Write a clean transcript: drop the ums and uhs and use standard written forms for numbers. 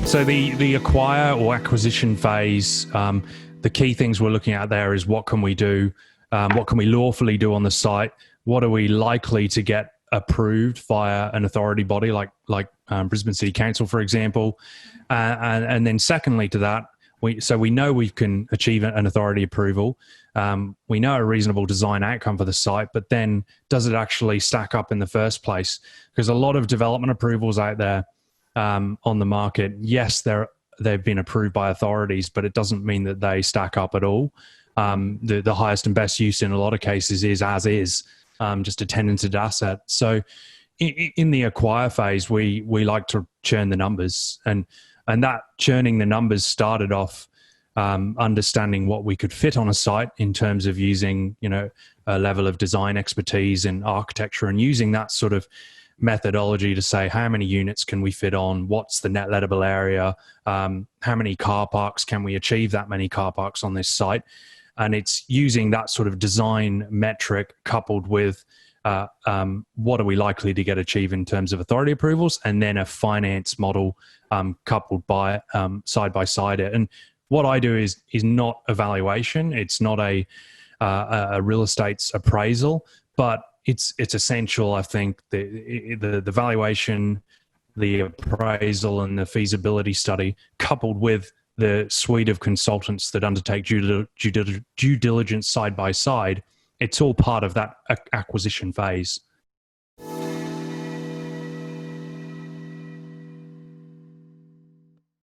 So the acquire or acquisition phase, the key things we're looking at there is what can we do, what can we lawfully do on the site, what are we likely to get approved via an authority body like Brisbane City Council, for example, and then secondly to that, we know we can achieve an authority approval. We know a reasonable design outcome for the site, but then does it actually stack up in the first place? Because a lot of development approvals out there on the market, yes, they've been approved by authorities, but it doesn't mean that they stack up at all. The highest and best use in a lot of cases is as is, just a tenanted asset. So in the acquire phase, we like to churn the numbers, and that churning the numbers started off understanding what we could fit on a site in terms of using, a level of design expertise and architecture, and using that sort of methodology to say how many units can we fit on, what's the net lettable area, how many car parks can we achieve that many car parks on this site. And it's using that sort of design metric coupled with what are we likely to get achieved in terms of authority approvals, and then a finance model coupled by side by side it. And what I do is not evaluation. It's not a real estate's appraisal, but it's essential. I think the valuation, the appraisal, and the feasibility study, coupled with the suite of consultants that undertake due diligence side by side, it's all part of that acquisition phase.